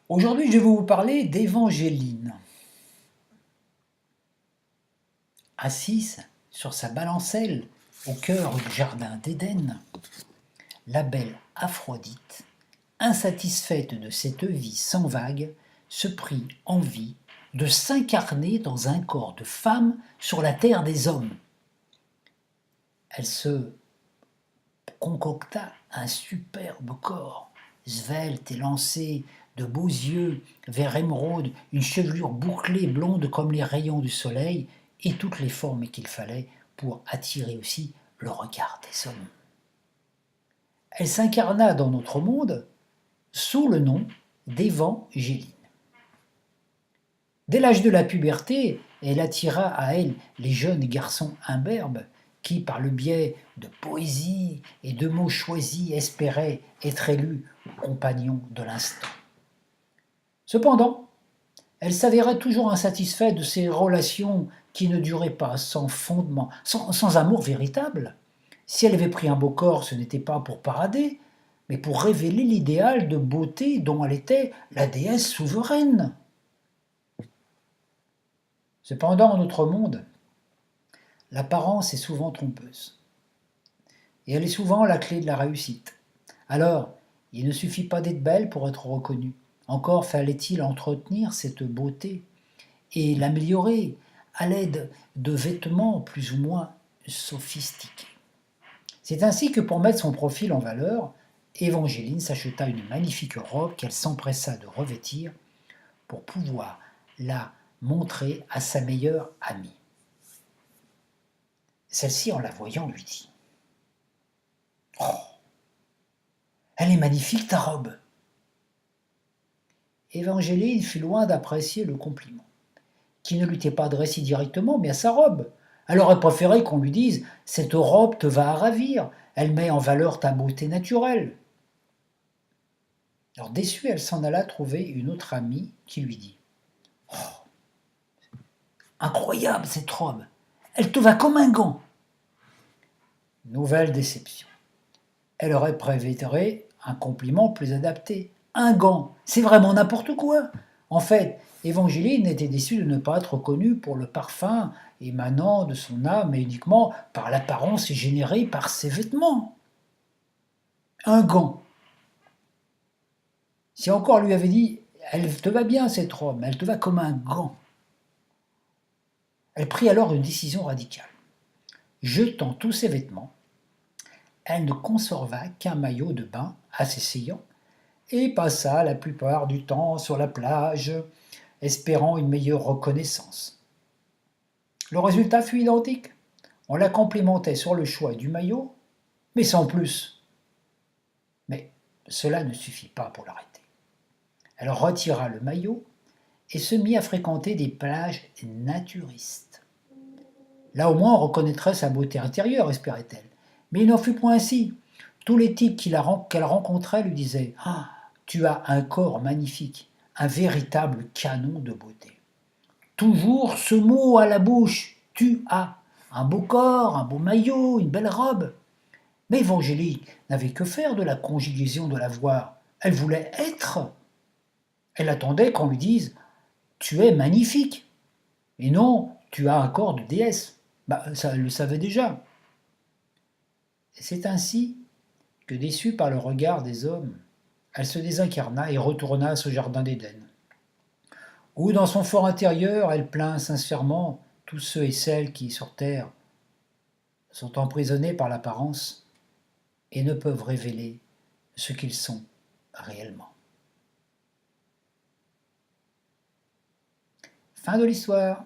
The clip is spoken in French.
Aujourd'hui, je vais vous parler d'Évangéline. Assise sur sa balancelle au cœur du jardin d'Éden, la belle Aphrodite, insatisfaite de cette vie sans vague, se prit envie de s'incarner dans un corps de femme sur la terre des hommes. Elle se concocta un superbe corps, svelte et lancé, de beaux yeux, vert émeraude, une chevelure bouclée blonde comme les rayons du soleil, et toutes les formes qu'il fallait pour attirer aussi le regard des hommes. Elle s'incarna dans notre monde sous le nom d'Évangéline. Dès l'âge de la puberté, elle attira à elle les jeunes garçons imberbes qui, par le biais de poésie et de mots choisis, espéraient être élus compagnons de l'instant. Cependant, elle s'avéra toujours insatisfaite de ces relations qui ne duraient pas, sans fondement, sans amour véritable. Si elle avait pris un beau corps, ce n'était pas pour parader, mais pour révéler l'idéal de beauté dont elle était la déesse souveraine. Cependant, en notre monde, l'apparence est souvent trompeuse. Et elle est souvent la clé de la réussite. Alors, il ne suffit pas d'être belle pour être reconnue. Encore fallait-il entretenir cette beauté et l'améliorer à l'aide de vêtements plus ou moins sophistiqués. C'est ainsi que pour mettre son profil en valeur, Évangéline s'acheta une magnifique robe qu'elle s'empressa de revêtir pour pouvoir la montrer à sa meilleure amie. Celle-ci, en la voyant, lui dit « Oh, elle est magnifique ta robe !» Évangéline fut loin d'apprécier le compliment, qui ne lui était pas adressé directement, mais à sa robe. Elle aurait préféré qu'on lui dise « Cette robe te va à ravir, elle met en valeur ta beauté naturelle. » Alors déçue, elle s'en alla trouver une autre amie qui lui dit « Oh, incroyable cette robe, elle te va comme un gant !» Nouvelle déception. Elle aurait préféré un compliment plus adapté. Un gant, c'est vraiment n'importe quoi. En fait, Évangéline était déçue de ne pas être reconnue pour le parfum émanant de son âme, mais uniquement par l'apparence générée par ses vêtements. Un gant. Si encore lui avait dit « Elle te va bien cette robe, elle te va comme un gant », elle prit alors une décision radicale. Jetant tous ses vêtements, elle ne conserva qu'un maillot de bain assez saillant et passa la plupart du temps sur la plage, espérant une meilleure reconnaissance. Le résultat fut identique. On la complimentait sur le choix du maillot, mais sans plus. Mais cela ne suffit pas pour l'arrêter. Elle retira le maillot et se mit à fréquenter des plages naturistes. Là au moins on reconnaîtrait sa beauté intérieure, espérait-elle. Mais il n'en fut point ainsi. Tous les types qu'elle rencontrait lui disaient « Ah, tu as un corps magnifique, un véritable canon de beauté. » Toujours ce mot à la bouche, « tu as » un beau corps, un beau maillot, une belle robe. Mais Évangéline n'avait que faire de la conjugaison de l'avoir. Elle voulait être. Elle attendait qu'on lui dise « tu es magnifique » et non « tu as un corps de déesse ». Ça, elle le savait déjà. Et c'est ainsi que, déçue par le regard des hommes, elle se désincarna et retourna à ce jardin d'Éden, où dans son fort intérieur elle plaint sincèrement tous ceux et celles qui, sur terre, sont emprisonnés par l'apparence et ne peuvent révéler ce qu'ils sont réellement. Fin de l'histoire.